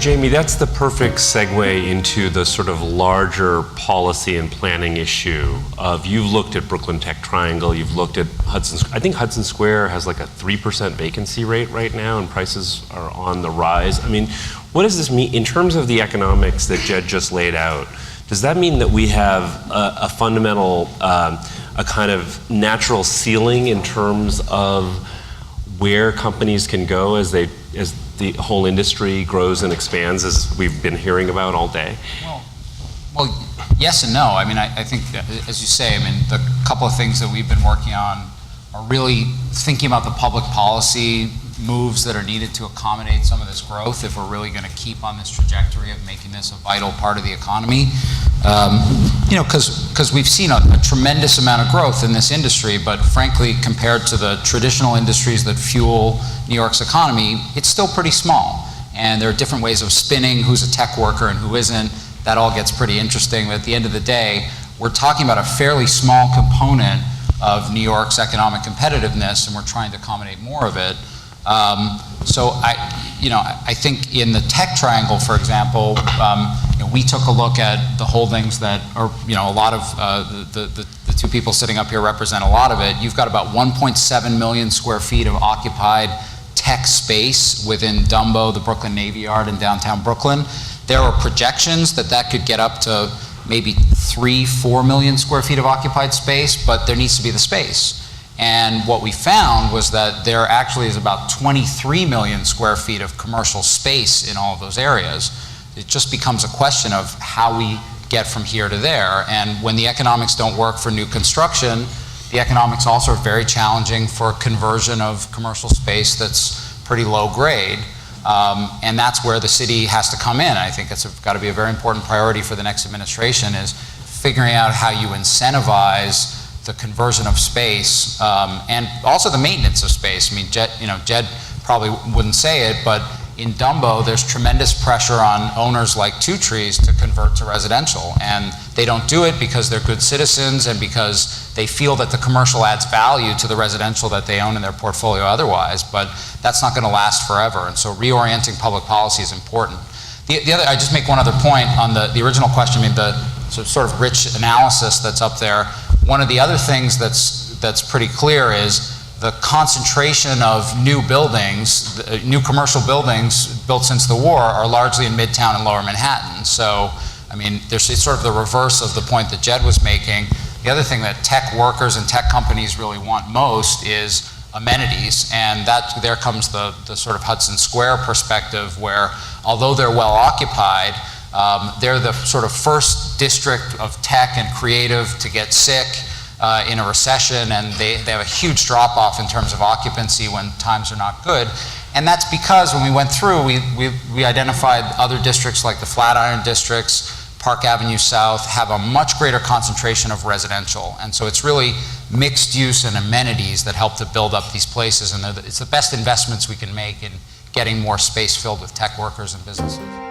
Jamie, that's the perfect segue into the sort of larger policy and planning issue of, you've looked at Brooklyn Tech Triangle, you've looked at I think Hudson Square has like a 3% vacancy rate right now and prices are on the rise. I mean, what does this mean in terms of the economics that Jed just laid out? Does that mean that we have a fundamental, a kind of natural ceiling in terms of where companies can go as the whole industry grows and expands, as we've been hearing about all day? Well, yes and no. I mean, I think that, as you say, I mean, the couple of things that we've been working on are really thinking about the public policy moves that are needed to accommodate some of this growth if we're really going to keep on this trajectory of making this a vital part of the economy. You know, because we've seen a tremendous amount of growth in this industry, but frankly, compared to the traditional industries that fuel New York's economy, it's still pretty small. And there are different ways of spinning who's a tech worker and who isn't. That all gets pretty interesting, but at the end of the day, we're talking about a fairly small component of New York's economic competitiveness, and we're trying to accommodate more of it. So I think in the tech triangle, for example, we took a look at the holdings that are, a lot of the two people sitting up here represent a lot of it. You've got about 1.7 million square feet of occupied tech space within Dumbo, the Brooklyn Navy Yard in downtown Brooklyn. There are projections that could get up to maybe 3-4 million square feet of occupied space, but there needs to be the space. And what we found was that there actually is about 23 million square feet of commercial space in all of those areas. It just becomes a question of how we get from here to there. And when the economics don't work for new construction, the economics also are very challenging for conversion of commercial space that's pretty low grade. And that's where the city has to come in. I think it's got to be a very important priority for the next administration, is figuring out how you incentivize the conversion of space and also the maintenance of space. I mean, Jed probably wouldn't say it, but in Dumbo, there's tremendous pressure on owners like Two Trees to convert to residential. And they don't do it because they're good citizens and because they feel that the commercial adds value to the residential that they own in their portfolio otherwise, but that's not going to last forever. And so reorienting public policy is important. The other, I just make one other point on the original question, I mean, the sort of rich analysis that's up there. One of the other things that's pretty clear is the concentration of new buildings, new commercial buildings built since the war, are largely in Midtown and Lower Manhattan. So, I mean, it's sort of the reverse of the point that Jed was making. The other thing that tech workers and tech companies really want most is amenities, and there comes the sort of Hudson Square perspective, where although they're well occupied, they're the sort of first district of tech and creative to get sick in a recession, and they have a huge drop-off in terms of occupancy when times are not good. And that's because when we went through, we identified other districts like the Flatiron districts, Park Avenue South, have a much greater concentration of residential. And so it's really mixed use and amenities that help to build up these places, and it's the best investments we can make in getting more space filled with tech workers and businesses.